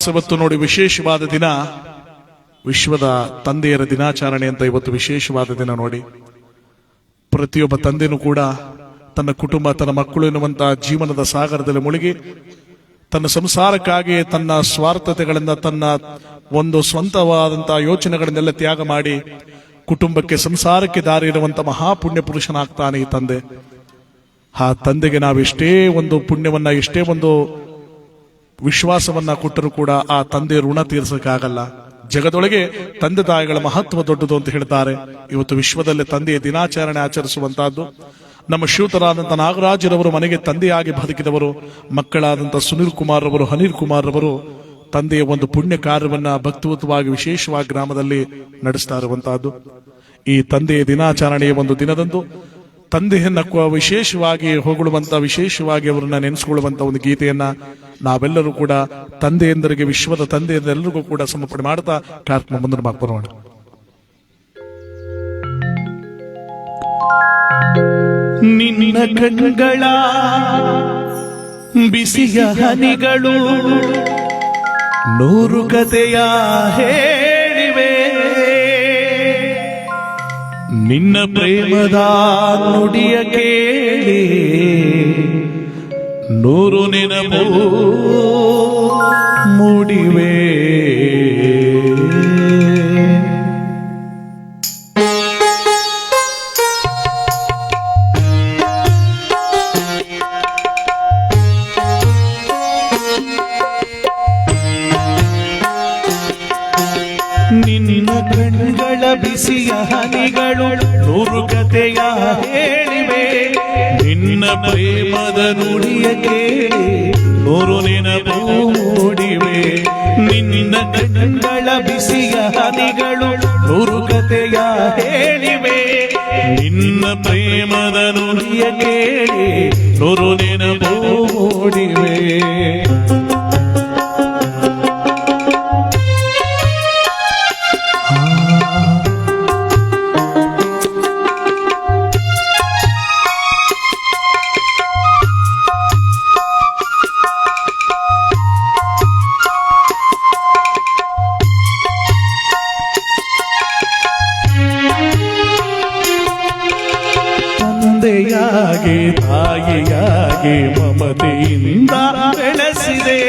Friends, ಇವತ್ತು ನೋಡಿ ವಿಶೇಷವಾದ ದಿನ, ವಿಶ್ವದ ತಂದೆಯರ ದಿನಾಚರಣೆ ಅಂತ ಇವತ್ತು ವಿಶೇಷವಾದ ದಿನ ನೋಡಿ. ಪ್ರತಿಯೊಬ್ಬ ತಂದೆನೂ ಕೂಡ ತನ್ನ ಕುಟುಂಬ, ತನ್ನ ಮಕ್ಕಳು ಎನ್ನುವಂತ ಜೀವನದ ಸಾಗರದಲ್ಲಿ ಮುಳುಗಿ ತನ್ನ ಸಂಸಾರಕ್ಕಾಗಿ ತನ್ನ ಸ್ವಾರ್ಥತೆಗಳಿಂದ, ತನ್ನ ಒಂದು ಸ್ವಂತವಾದಂತಹ ಯೋಚನೆಗಳನ್ನೆಲ್ಲ ತ್ಯಾಗ ಮಾಡಿ ಕುಟುಂಬಕ್ಕೆ, ಸಂಸಾರಕ್ಕೆ ದಾರಿ ಇರುವಂತ ಮಹಾಪುಣ್ಯ ಪುರುಷನಾಗ್ತಾನೆ ಈ ತಂದೆ. ಆ ತಂದೆಗೆ ನಾವು ಎಷ್ಟೇ ಒಂದು ಪುಣ್ಯವನ್ನ, ಎಷ್ಟೇ ಒಂದು ವಿಶ್ವಾಸವನ್ನ ಕೊಟ್ಟರೂ ಕೂಡ ಆ ತಂದೆ ಋಣ ತೀರಿಸಕ್ಕಾಗಲ್ಲ. ಜಗದೊಳಗೆ ತಂದೆ ತಾಯಿಗಳ ಮಹತ್ವ ದೊಡ್ಡದು ಅಂತ ಹೇಳ್ತಾರೆ. ಇವತ್ತು ವಿಶ್ವದಲ್ಲಿ ತಂದೆಯ ದಿನಾಚರಣೆ ಆಚರಿಸುವಂತಹದ್ದು. ನಮ್ಮ ಶ್ರೀಯುತರಾದಂಥ ನಾಗರಾಜರವರು ಮನೆಗೆ ತಂದೆಯಾಗಿ ಬದುಕಿದವರು, ಮಕ್ಕಳಾದಂಥ ಸುನೀಲ್ ಕುಮಾರ್ ರವರು, ಹನೀರ್ ಕುಮಾರ್ ರವರು ತಂದೆಯ ಒಂದು ಪುಣ್ಯ ಕಾರ್ಯವನ್ನ ಭಕ್ತಿಯುತವಾಗಿ ವಿಶೇಷವಾಗಿ ಗ್ರಾಮದಲ್ಲಿ ನಡೆಸ್ತಾ ಇರುವಂತಹದ್ದು. ಈ ತಂದೆಯ ದಿನಾಚರಣೆಯ ಒಂದು ದಿನದಂದು ತಂದೆಯನ್ನ ವಿಶೇಷವಾಗಿ ಹೊಗಳುವಂತ, ವಿಶೇಷವಾಗಿ ಅವರನ್ನ ನೆನೆಸಿಕೊಳ್ಳುವಂತ ಒಂದು ಗೀತೆಯನ್ನ ನಾವೆಲ್ಲರೂ ಕೂಡ ತಂದೆಯಂದರಿಗೆ, ವಿಶ್ವದ ತಂದೆಯರೆಲ್ಲರಿಗೂ ಕೂಡ ಸಮರ್ಪಣೆ ಮಾಡ್ತಾ ಕಾರ್ಯಕ್ರಮ ಮುಂದೆ ಬರೋಣ. ನಿನ್ನ ಕಣ್ಗಳ ಬಿಸಿಯ ಹನಿಗಳು ನೂರು ಕಥೆಯ ಹೇಳಿವೆ, ನಿನ್ನ ಪ್ರೇಮದ ನುಡಿಯ ಕೇಳಿ ನೂರು ನೆನಪು ಮೂಡಿವೆ. ನಿನ್ನ ಕಣ್ಗಳ ಬಿಸಿಯ ಹನಿಗಳು ನೂರು ಕಥೆಯ ಹೇಳಿವೆ, ನಿನ್ನ ಪ್ರೇಮದ ನುಡಿಯ ಕೇಳಿ ನೂರು ನೆನಪು ಮೂಡಿವೆ. ನಿನ್ನ ಕಣ್ಗಳ ಬಿಸಿಯ ಹನಿಗಳು ನೂರು ಕಥೆಯ ಹೇಳಿವೆ, ನಿನ್ನ ಪ್ರೇಮದ ನುಡಿಯ ಕೇಳಿ ನೂರು ನೆನಪು ಮೂಡಿವೆ. ತಂದೆಯಾಗಿ ತಾಯಿಯಾಗಿ ಮಮತೆಯಿಂದ ಬೆಳೆಸಿದೆ,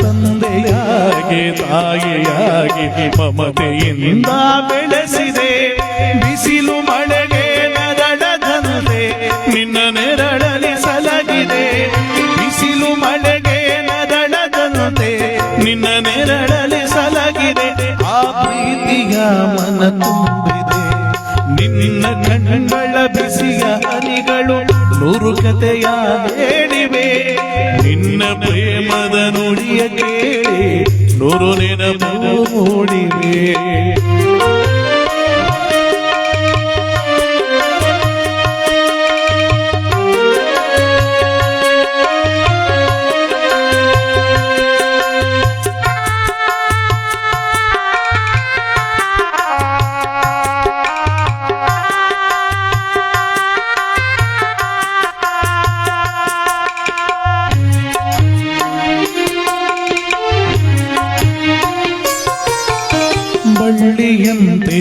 ತಂದೆಯಾಗಿ ತಾಯಿಯಾಗಿ ಮಮತೆಯಿಂದ ಬೆಳೆಸಿದೆ. ಬಿಸಿಲು ಮಳೆಗೆ ನರಳದಂತೆ ನಿನ್ನ ನೆರಳಲಿ ಸಲಗಿದೆ, ಬಿಸಿಲು ಮಳೆಗೆ ನರಳದಂತೆ ನಿನ್ನ ನೆರಳಲಿ ಸಲಗಿದೆ. ಆ ಪ್ರೀತಿಯ ಮನ ತುಂಬಿದೆ, ನಿನ್ನ ಕಣ್ಗಳ ಬಿಸಿಯ ಹನಿಗಳು ನೂರು ಕಥೆಯ ಹೇಳಿವೆ, ನಿನ್ನ ಪ್ರೇಮದ ನುಡಿಯ ಕೇಳಿ ನೂರು ನೆನಪು ಮೂಡಿವೆ. ಬಳ್ಳಿಯಂತೆ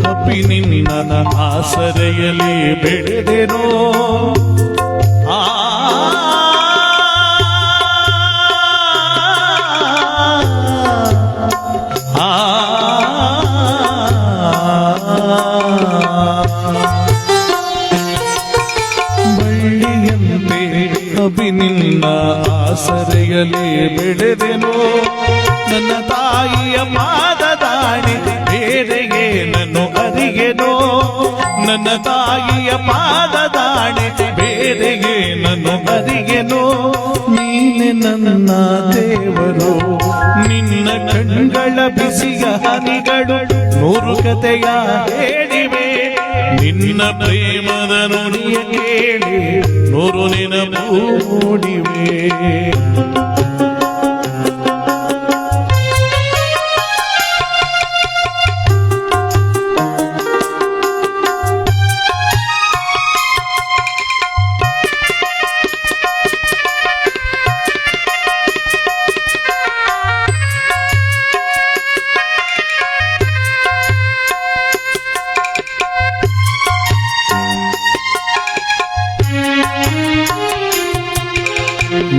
ಹಬ್ಬಿ ನಿನ್ನ ಆಸರೆಯಲ್ಲಿ ಬೆಳೆದೆನೋ, ಬಳ್ಳಿಯಂತೆ ಹಬ್ಬಿ ನಿನ್ನ ಆಸರೆಯಲ್ಲಿ ಬೆಳೆದೆನೋ. ನನ್ನ ತಾಯಿಯ ಪಾದದಾಣೆ ಬೇರೆಯೇ ನನ್ನು ಅರಿಗೆನೋ, ನನ್ನ ತಾಯಿಯ ಪಾದದಾಣೆ ಬೇರೆಯೇ ನನ್ನು ಅರಿಗೆನೋ. ನೀನೆ ನನ್ನ ದೇವರು, ನಿನ್ನ ಕಣ್ಗಳ ಬಿಸಿಯ ಹನಿಗಳು ನೂರು ಕಥೆಯ ಹೇಳಿವೆ, ನಿನ್ನ ಪ್ರೇಮದ ನುಡಿಯ ಕೇಳಿ ನೂರು ನೆನಪು ಮೂಡಿವೆ.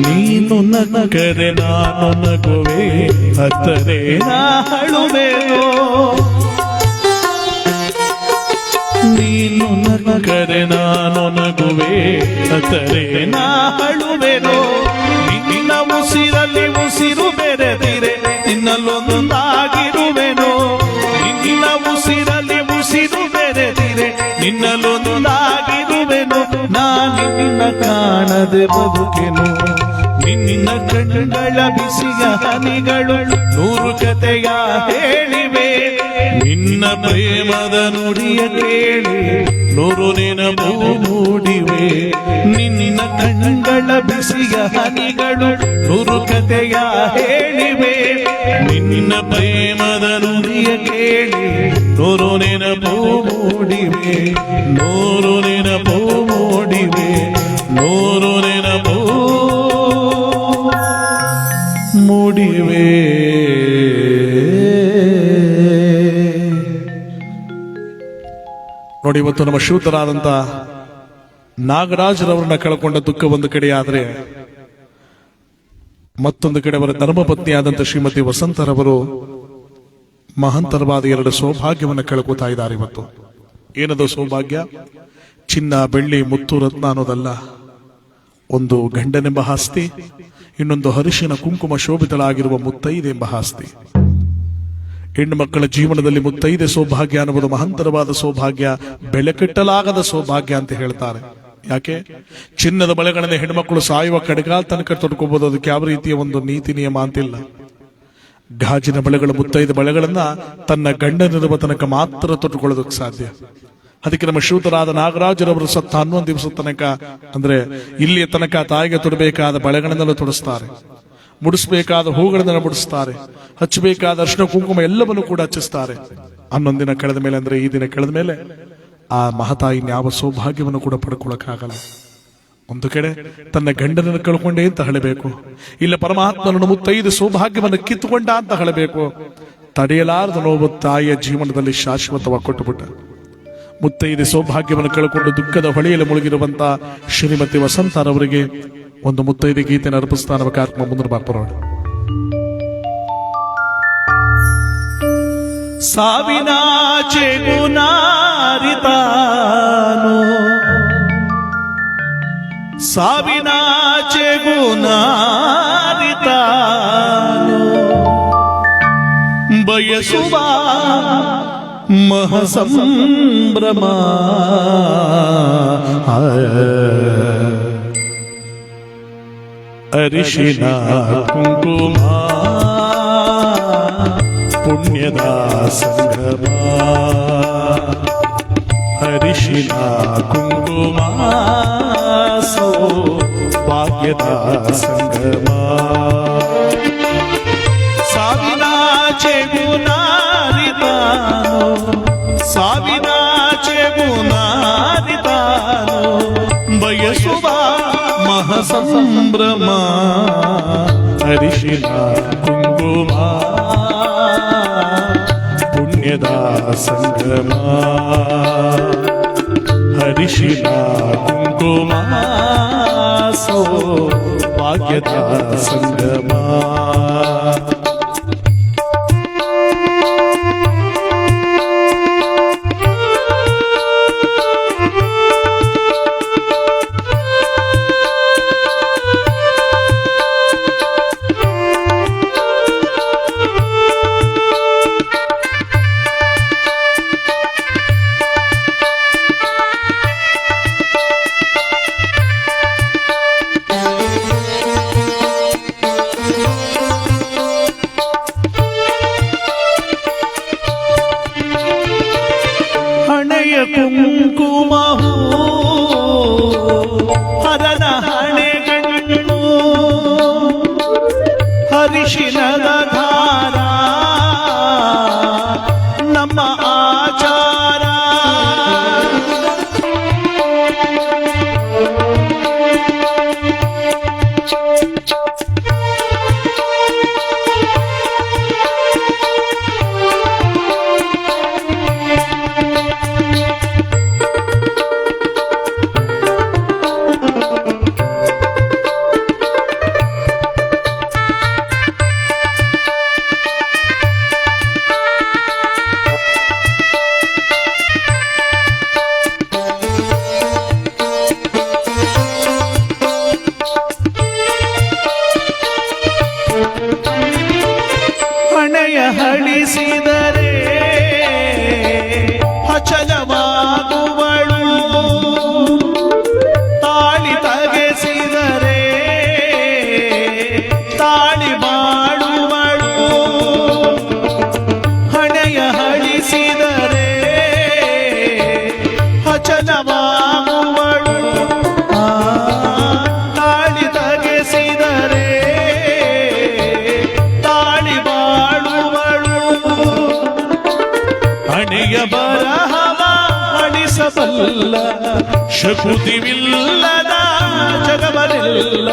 ನೀನು ನಗರೆ ನಾನು ನಗುವೆ, ಅತ್ತರೆ ನಾ ಅಳುವೆನೋ. ನೀನು ನಗರೆ ನಾನು ನಗುವೆ, ಅತ್ತರೆ ನಾ ಅಳುವೆನೋ. ನಿನ್ನ ಉಸಿರಲ್ಲಿ ಉಸಿರು ಬೆರೆದಿರೆ ನಿನ್ನಲ್ಲೊಂದಾಗಿರುವೆನೋ. ನಿನ್ನ ಉಸಿರಲ್ಲಿ ಉಸಿರು ಬೆರೆದಿರೆ ನಿನ್ನಲ್ಲೊಂದಾಗಿರುವೆನು. ನಾನು ನಿನ್ನ ಕಾಣದೆ ಬದುಕೆನು, ನಿನ್ನ ಕಣ್ಣುಗಳ ಬಿಸಿಯ ಹನಿಗಳು ನೂರು ಕಥೆಯ ಹೇಳಿವೆ. ನಿನ್ನ ಪ್ರೇಮದ ನುಡಿಯ ಕೇಳಿ ನೂರು ನೆನಪು ಮೂಡಿವೆ. ನಿನ್ನ ಕಣ್ಣುಗಳ ಬಿಸಿಯ ಹನಿಗಳು ನೂರು ಕಥೆಯ ಹೇಳಿವೆ. ನಿನ್ನ ಪ್ರೇಮದ ನುಡಿಯ ಕೇಳಿ ನೂರು ನೆನಪು ಮೂಡಿವೆ. ನೂರು ನೆನಪು ಮೂಡಿವೆ. ನೂರು ನೆನಪು ಮೂಡಿವೆ. ನೋಡಿ, ಇವತ್ತು ನಮ್ಮ ಶ್ರೀಯುತರಾದಂಥ ನಾಗರಾಜರವರನ್ನ ಕಳ್ಕೊಂಡ ದುಃಖ ಒಂದು ಕಡೆ ಆದರೆ, ಮತ್ತೊಂದು ಕಡೆ ಅವರ ಧರ್ಮಪತ್ನಿಯಾದಂಥ ಶ್ರೀಮತಿ ವಸಂತರವರು ಮಹಂತರವಾದ 2 ಸೌಭಾಗ್ಯವನ್ನು ಕಳ್ಕೊತಾ ಇದ್ದಾರೆ. ಇವತ್ತು ಏನದು ಸೌಭಾಗ್ಯ? ಚಿನ್ನ, ಬೆಳ್ಳಿ, ಮುತ್ತು, ರತ್ನ ಅನ್ನೋದಲ್ಲ. ಒಂದು ಗಂಡನೆಂಬ ಆಸ್ತಿ, ಇನ್ನೊಂದು ಹರಿಶಿನ ಕುಂಕುಮ ಶೋಭಿತಳಾಗಿರುವ ಮುತ್ತೈದೆ ಎಂಬ ಆಸ್ತಿ. ಹೆಣ್ಣು ಮಕ್ಕಳ ಜೀವನದಲ್ಲಿ ಮುತ್ತೈದೆ ಸೌಭಾಗ್ಯ ಅನ್ನುವುದು ಮಹಂತರವಾದ ಸೌಭಾಗ್ಯ, ಬೆಲೆ ಕಟ್ಟಲಾಗದ ಸೌಭಾಗ್ಯ ಅಂತ ಹೇಳ್ತಾರೆ. ಯಾಕೆ? ಚಿನ್ನದ ಬಳೆಗಳನ್ನ ಹೆಣ್ಮಕ್ಳು ಸಾಯುವ ಕಡೆಗಾಲ್ ತನಕ ತೊಡ್ಕೋಬಹುದು, ಅದಕ್ಕೆ ಯಾವ ರೀತಿಯ ಒಂದು ನೀತಿ ನಿಯಮ ಅಂತಿಲ್ಲ. ಗಾಜಿನ ಬಳೆಗಳು, ಮುತ್ತೈದೆ ಬಳೆಗಳನ್ನ ತನ್ನ ಗಂಡನಿರುವ ತನಕ ಮಾತ್ರ ತೊಟ್ಟುಕೊಳ್ಳೋದಕ್ಕೆ ಸಾಧ್ಯ. ಅದಕ್ಕೆ ನಮ್ಮ ಶ್ರೀಯುತರಾದ ನಾಗರಾಜರವರು ಸತ್ತ 11 ದಿವಸ ತನಕ, ಅಂದ್ರೆ ಇಲ್ಲಿಯ ತನಕ ತಾಯಿಗೆ ತೊಡಬೇಕಾದ ಬಳೆಗಳನ್ನೆಲ್ಲ ತೊಡಿಸ್ತಾರೆ, ಮುಡಿಸಬೇಕಾದ ಹೂಗಳನ್ನೆಲ್ಲ ಮುಡಿಸ್ತಾರೆ, ಹಚ್ಚಬೇಕಾದ ಅರ್ಶಿನ ಕುಂಕುಮ ಎಲ್ಲವನ್ನು ಕೂಡ ಹಚ್ಚಿಸ್ತಾರೆ. 11 ದಿನ ಕಳೆದ ಮೇಲೆ, ಅಂದ್ರೆ ಈ ದಿನ ಕಳೆದ ಮೇಲೆ ಆ ಮಹತಾಯಿ ಯಾವ ಸೌಭಾಗ್ಯವನ್ನು ಕೂಡ ಪಡ್ಕೊಳ್ಳಕ್ಕಾಗಲ್ಲ. ಒಂದು ಕಡೆ ತನ್ನ ಗಂಡನನ್ನು ಕಳ್ಕೊಂಡೇ ಅಂತ ಹೇಳಬೇಕು, ಇಲ್ಲ ಪರಮಾತ್ಮನನ್ನು ಮುತ್ತೈದು ಸೌಭಾಗ್ಯವನ್ನು ಕಿತ್ತುಕೊಂಡ ಅಂತ ಹೇಳಬೇಕು. ತಡೆಯಲಾರದ ನೋವು ತಾಯಿಯ ಜೀವನದಲ್ಲಿ ಶಾಶ್ವತವಾಗಿ ಕೊಟ್ಟುಬಿಟ್ಟ. ಮುತ್ತೈದೆ ಸೌಭಾಗ್ಯವನ್ನು ಕಳ್ಕೊಂಡು ದುಃಖದ ಹೊಳೆಯಲ್ಲಿ ಮುಳುಗಿರುವಂತ ಶ್ರೀಮತಿ ವಸಂತರವರಿಗೆ ಒಂದು ಮುತ್ತೈದೆ ಗೀತೆಯನ್ನು ಅರ್ಪಿಸ್ತಾ ನಮ್ಮ ಕಾರ್ಯಕ್ರಮ ಮುಂದೆ ಬರೋಣ. ಸಾವಿನಾಚೆಗೂ ನಾರಿತಾನೋ, ಸಾವಿನಾಚೆಗೂ ನಾರಿತಾನೋ, ಬಯಸುವ ಮಹಸಂಭ್ರಮ. ಅರಿಶಿನ ಕುಂಕುಮ ಪುಣ್ಯದ ಸಂಗಮ. ಅರಿಶಿನ ಕುಂಕುಮ ಸೌಭಾಗ್ಯದ ಸಂಗಮ. ಸಾವಿನಾಚೆಗೂ ನಾರಿತಾನೋ, ಸಾವಿನಾಚೆಗೂ ನಾರಿತಾನೋ, ಬಯಸುವ ಮಹಸಂಭ್ರಮ. ಅರಿಶಿನ ಕುಂಕುಮ ಪುಣ್ಯದ ಸಂಗಮ. ಹರಿಶಿನ ಕುಂಕುಮ ಸೌಭಾಗ್ಯದ ಸಂಗಮ. ಕುಂಕುಮಹೂ ಹರನ ಹಣೆಗಣ್ಣು, ಹರಿಶಿನದ ಧಾರ ನಮ್ಮ ಆಚಾರ. ಬಲ್ಲ ಶಕುತಿವಿಲ್ಲದ ಜಗವನೆಲ್ಲ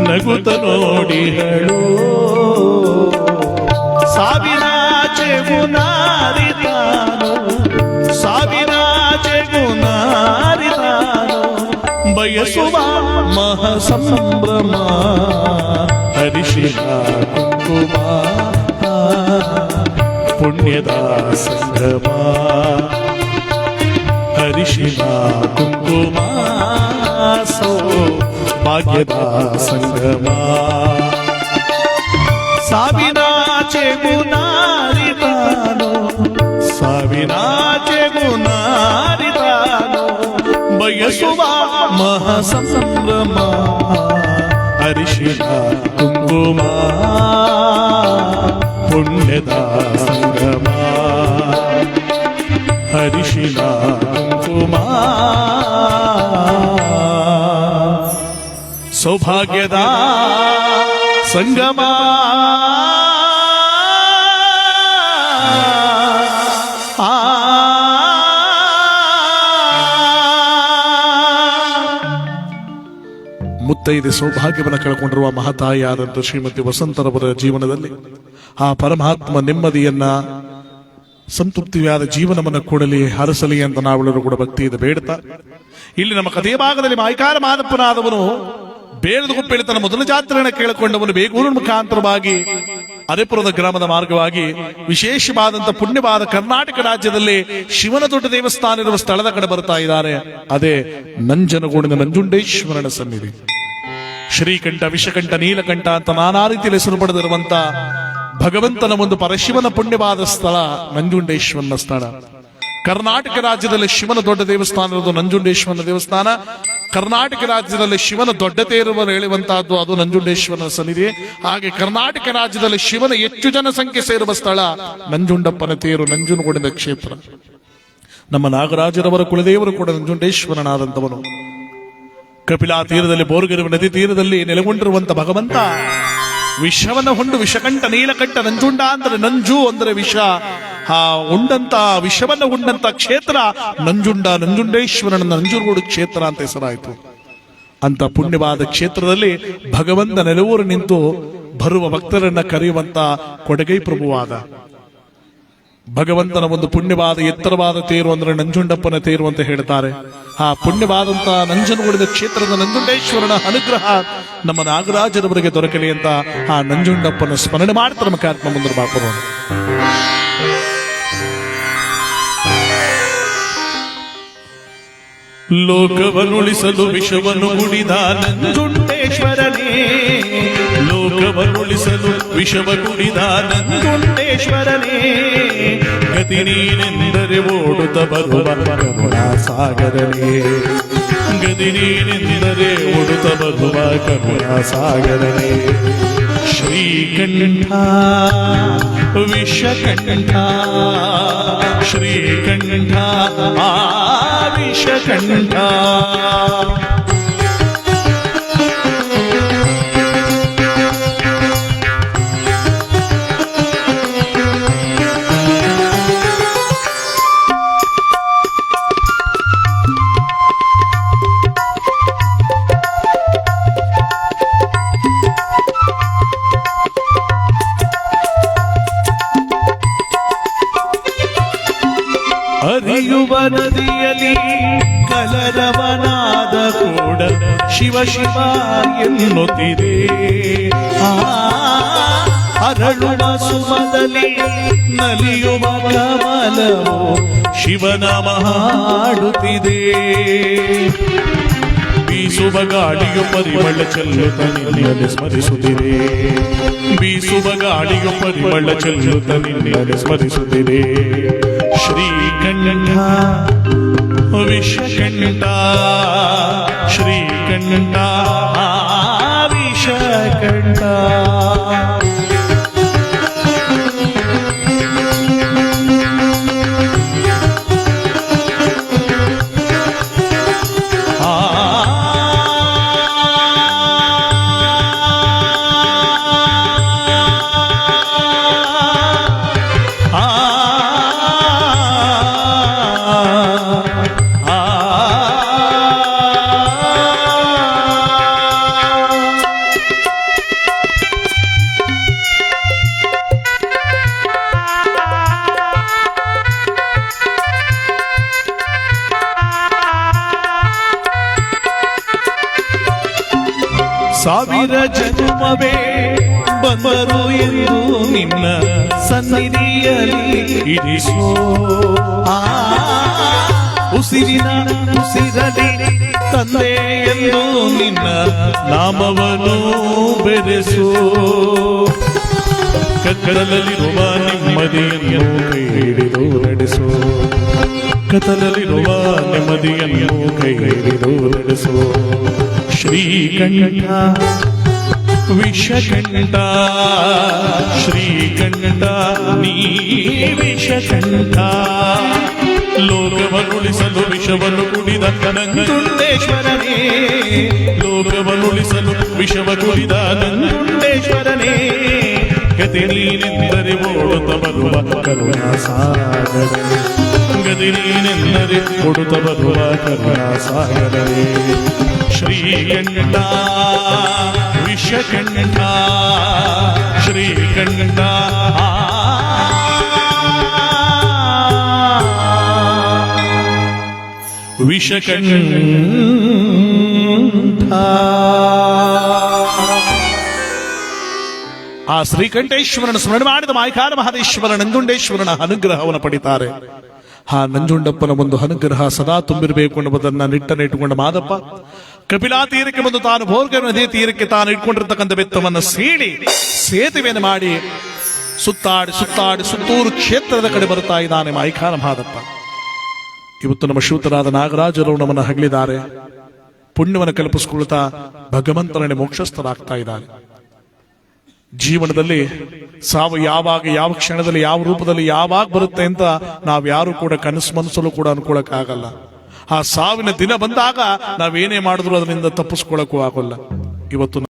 ನಗುತ್ತ ನೋಡಿ ಹೇಳು ಸಾವಿರಾಚೆಗೂ ನಾರಿತಾನು ಸಾವಿರಾಚೆಗೂ ನಾರಿತಾನು ಬಯಸುವ ಮಹಾಸಂಭ್ರಮ ಹರಿಶಿಲ ಕುಂಕುಮ ಪುಣ್ಯದ ಸಂಗಮ ಹರಿಶಿಲ ಕುಂಕುಮ ಭಾಗ್ಯದ ಸಂಗಮ ಸಾವಿರಾಚೆಗೂ ನಾರಿತಾನು ಸಾವಿರಾಚೆಗೂ ನಾರಿತಾನು ಬಯಸುವ ಮಹಾಸಂಭ್ರಮ ಹರಿಶಿಲ ಕುಂಕುಮ ಪುಣ್ಯದ ಸಂಗಮ ಹರಿಶಿಲ ಕುಂಕುಮ ಸೌಭಾಗ್ಯದ ಸಂಗಮ ಮುತ್ತೈದೆ ಸೌಭಾಗ್ಯವನ್ನು ಕಳ್ಕೊಂಡಿರುವ ಮಹತಾಯಿಯಾದಂಥ ಶ್ರೀಮತಿ ವಸಂತರವರ ಜೀವನದಲ್ಲಿ ಆ ಪರಮಾತ್ಮ ನೆಮ್ಮದಿಯನ್ನ ಸಂತೃಪ್ತಿಯಾದ ಜೀವನವನ್ನು ಕೊಡಲಿ ಹರಸಲಿ ಅಂತ ನಾವೆಲ್ಲರೂ ಕೂಡ ಭಕ್ತಿಯಿಂದ ಬೇಡ್ತಾ ಇಲ್ಲಿ ನಮ್ಮ ಕಥೆಯ ಭಾಗದಲ್ಲಿ ಮಾಯ್ಕಾರ ಮಾದಪ್ಪನಾದವನು ಬೇಡದಗುಪ್ಪೆಳಿ ತನ್ನ ಮೊದಲ ಜಾತ್ರೆಯನ್ನು ಕೇಳಿಕೊಂಡವನು ಬೇಗೂರು ಮುಖಾಂತರವಾಗಿ ಅರೆಪುರದ ಗ್ರಾಮದ ಮಾರ್ಗವಾಗಿ ವಿಶೇಷವಾದಂತ ಪುಣ್ಯವಾದ ಕರ್ನಾಟಕ ರಾಜ್ಯದಲ್ಲಿ ಶಿವನ ದೊಡ್ಡ ದೇವಸ್ಥಾನ ಇರುವ ಸ್ಥಳದ ಕಡೆ ಬರ್ತಾ ಇದ್ದಾರೆ. ಅದೇ ನಂಜನಗೂಡಿನ ನಂಜುಂಡೇಶ್ವರನ ಸನ್ನಿಧಿ. ಶ್ರೀಕಂಠ, ವಿಷಕಂಠ, ನೀಲಕಂಠ ಅಂತ ನಾನಾ ರೀತಿಯಲ್ಲಿ ಹೆಸರು ಪಡೆದಿರುವಂತ ಭಗವಂತನ ಒಂದು ಪರಶಿವನ ಪುಣ್ಯವಾದ ಸ್ಥಳ ನಂಜುಂಡೇಶ್ವರನ ಸ್ಥಳ. ಕರ್ನಾಟಕ ರಾಜ್ಯದಲ್ಲಿ ಶಿವನ ದೊಡ್ಡ ದೇವಸ್ಥಾನ ಇರೋದು ನಂಜುಂಡೇಶ್ವರನ ದೇವಸ್ಥಾನ. ಕರ್ನಾಟಕ ರಾಜ್ಯದಲ್ಲಿ ಶಿವನ ದೊಡ್ಡ ತೇರುವನ್ನು ಹೇಳುವಂತಹದ್ದು ಅದು ನಂಜುಂಡೇಶ್ವರನ ಸನ್ನಿಧಿ. ಹಾಗೆ ಕರ್ನಾಟಕ ರಾಜ್ಯದಲ್ಲಿ ಶಿವನ ಹೆಚ್ಚು ಜನಸಂಖ್ಯೆ ಸೇರುವ ಸ್ಥಳ ನಂಜುಂಡಪ್ಪನ ತೇರು, ನಂಜನಗೂಡಿನ ಕ್ಷೇತ್ರ. ನಮ್ಮ ನಾಗರಾಜರವರ ಕುಲದೇವರು ಕೂಡ ನಂಜುಂಡೇಶ್ವರನಾದಂತವನು. ಕಪಿಲಾ ತೀರದಲ್ಲಿ, ಬೋರ್ಗರಿವ ನದಿ ತೀರದಲ್ಲಿ ನೆಲೆಗೊಂಡಿರುವಂತ ಭಗವಂತ ವಿಷವನ್ನ ಹೊಂಡು ವಿಷಕಂಠ, ನೀಲಕಂಠ, ನಂಜುಂಡ ಅಂದರೆ ನಂಜು ಅಂದರೆ ವಿಷ. ಆ ಉಂಡಂತ ವಿಷವನ್ನ ಉಂಡಂತ ಕ್ಷೇತ್ರ ನಂಜುಂಡ, ನಂಜುಂಡೇಶ್ವರನ ನಂಜನಗೂಡು ಕ್ಷೇತ್ರ ಅಂತ ಹೆಸರಾಯಿತು. ಅಂತ ಪುಣ್ಯವಾದ ಕ್ಷೇತ್ರದಲ್ಲಿ ಭಗವಂತ ನೆಲವೂರು ನಿಂತು ಬರುವ ಭಕ್ತರನ್ನ ಕರೆಯುವಂತ ಕೊಡಗೈ ಪ್ರಭುವಾದ ಭಗವಂತನ ಒಂದು ಪುಣ್ಯವಾದ ಎತ್ತರವಾದ ತೇರು ಅಂದ್ರೆ ನಂಜುಂಡಪ್ಪನ ತೇರು ಅಂತ ಹೇಳ್ತಾರೆ. ಆ ಪುಣ್ಯವಾದಂತ ನಂಜನಗೂಡಿನ ಕ್ಷೇತ್ರದ ನಂಜುಂಡೇಶ್ವರನ ಅನುಗ್ರಹ ನಮ್ಮ ನಾಗರಾಜರವರಿಗೆ ದೊರಕಲಿ ಅಂತ ಆ ನಂಜುಂಡಪ್ಪನ ಸ್ಮರಣೆ ಮಾಡ್ತಾರೆ. ನಮ್ಮ ಕಾರ್ಯಕ್ರಮ ಮುಂದೆ ಬಾಪರೋಣ. ಲೋಕವನ್ನುಳಿಸಲು ವಿಷವನ್ನು ಕುಡಿದ ನಂಜುಂಡೇಶ್ವರನೇ, ಲೋಕವನ್ನುಳಿಸಲು ವಿಷವ ಕುಡಿದ ನಂಜುಂಡೇಶ್ವರನೇ, ಗತಿ ನೀನೆಂದರೆ ಓಡುತ್ತ ಬರುವ ಕರುಣಾ ಸಾಗರನೇ, ಗತಿ ನೀನೆಂದರೆ ಓಡುತ್ತ ಬರುವ ಕರುಣಾ ಸಾಗರನೇ. ಶ್ರೀಕಂಠ ವಿಷಕಂಠ, ಶ್ರೀಕಂಠ ವಿಷಕಂಠ. ಹರಿಯುವ ನದಿಯಲ್ಲಿ ಕಲರವನಾದ ಕೂಡ ಶಿವ ಶಿವ ಎನ್ನುತ್ತಿದೆ. ಅರಳುವ ಸುಮದಲ್ಲಿ ನಲಿಯುವ ಕಮಲವು ಶಿವನಾಮ ಹಾಡುತ್ತಿದೆ. ಬೀಸುವ ಗಾಳಿಯು ಪರಿಮಳ ಚೆಲ್ಲುತ್ತ ನಿನ್ನಲ್ಲಿ ಸ್ಮರಿಸುತ್ತಿದೆ, ಬೀಸುವ ಗಾಳಿಯು ಪರಿಮಳ ಚೆಲ್ಲುತ್ತ ನಿನ್ನಲ್ಲಿ ಸ್ಮರಿಸುತ್ತಿದೆ. ಶ್ರೀಕಂಠ ವಿಷಕಂಠ, ಶ್ರೀಕಂಠ ವಿಷಕಂಠ. ಸಾವಿರ ಜನ್ಮವೇ ಬಂದರು ಎಂದು ನಿನ್ನ ಸನ್ನಿಧಿಯಲ್ಲಿ ಇರಿಸೋ ಆ ಉಸಿರಿನ ಉಸಿರಲಿ ತಂದೆ ಎಂದು ನಿನ್ನ ನಾಮವನ್ನು ಬೆರೆಸೋ ಕತ್ತಲಲ್ಲಿರುವ ನೆಮ್ಮದಿಯನ್ನು ಕೈ ಹಿಡಿದು ನಡೆಸೋ ಕತ್ತಲಲ್ಲಿರುವ ನೆಮ್ಮದಿಯನ್ನು ಕೈ ಹಿಡಿದು ನಡೆಸೋ ಶ್ರೀಕಂಠ ವಿಷಕಂಠ ಶ್ರೀಕಂಠ ನೀ ವಿಷಕಂಠ ಲೋಕವನ್ನುಳಿಸಲು ವಿಷವನ್ನು ಕುಡಿದ ನಂಜುಂಡೇಶ್ವರನೇ ಲೋಕವನ್ನುಳಿಸಲು ವಿಷವ ಕುಡಿದ ನಂಜುಂಡೇಶ್ವರನೇ ಗತಿ ನೀನೆಂದರೆ ಓಡುತ್ತ ಬರುವ ಕರುಣಾಸಾಗರೇ ಗತಿ ನೀನೆಂದರೆ ಓಡುತ್ತ ಬರುವ ಕರುಣಾಸಾಗರೇ ಶ್ರೀಕಂಠ ವಿಷಕಂಠ ಶ್ರೀಕಂಠ ವಿಷಕಂಠ ಆ ಶ್ರೀಕಂಠೇಶ್ವರನ ಸ್ಮರಣೆ ಮಾಡಿದ ಮಾಯಕಾರ ಮಹದೇಶ್ವರ ನಂಜುಂಡೇಶ್ವರನ ಅನುಗ್ರಹವನ್ನು ಪಡಿತಾರೆ. ಆ ನಂಜುಂಡಪ್ಪನ ಒಂದು ಅನುಗ್ರಹ ಸದಾ ತುಂಬಿರಬೇಕು ಎನ್ನುವುದನ್ನ ನಿಟ್ಟನಿಟ್ಟುಕೊಂಡ ಮಾದಪ್ಪ ಕಪಿಲಾ ತೀರಕ್ಕೆ ಬಂದು ತಾನು ಭೋರ್ಗ ನದಿ ತೀರಕ್ಕೆ ತಾನು ಇಟ್ಕೊಂಡಿರ್ತಕ್ಕಂಥ ಬೆತ್ತವನ್ನು ಸೀಳಿ ಸೇತುವೆಯನ್ನು ಮಾಡಿ ಸುತ್ತಾಡಿ ಸುತ್ತಾಡಿ ಸುತ್ತೂರು ಕ್ಷೇತ್ರದ ಕಡೆ ಬರುತ್ತಾ ಇದ್ದಾನೆ ಮಾಯಕಾರ ಮಹಾದಪ್ಪ. ಇವತ್ತು ನಮ್ಮ ಶ್ರೀಯುತರಾದ ನಾಗರಾಜರು ನಮ್ಮನ್ನು ಹಗಲಿದ್ದಾರೆ. ಪುಣ್ಯವನ್ನು ಕಲ್ಪಿಸಿಕೊಳ್ತಾ ಭಗವಂತನೇ ಮೋಕ್ಷಸ್ಥರಾಗ್ತಾ ಇದ್ದಾರೆ. ಜೀವನದಲ್ಲಿ ಸಾವು ಯಾವಾಗ ಯಾವ ಕ್ಷಣದಲ್ಲಿ ಯಾವ ರೂಪದಲ್ಲಿ ಯಾವಾಗ ಬರುತ್ತೆ ಅಂತ ನಾವ್ಯಾರು ಕೂಡ ಕನಸು ಮನಸ್ಸಲ್ಲೂ ಕೂಡ ಅನ್ಕೊಳಕ್ಕಾಗಲ್ಲ. ಆ ಸಾವಿನ ದಿನ ಬಂದಾಗ ನಾವೇನೇ ಮಾಡಿದ್ರು ಅದರಿಂದ ತಪ್ಪಿಸ್ಕೊಳಕ್ಕೂ ಆಗೋಲ್ಲ. ಇವತ್ತು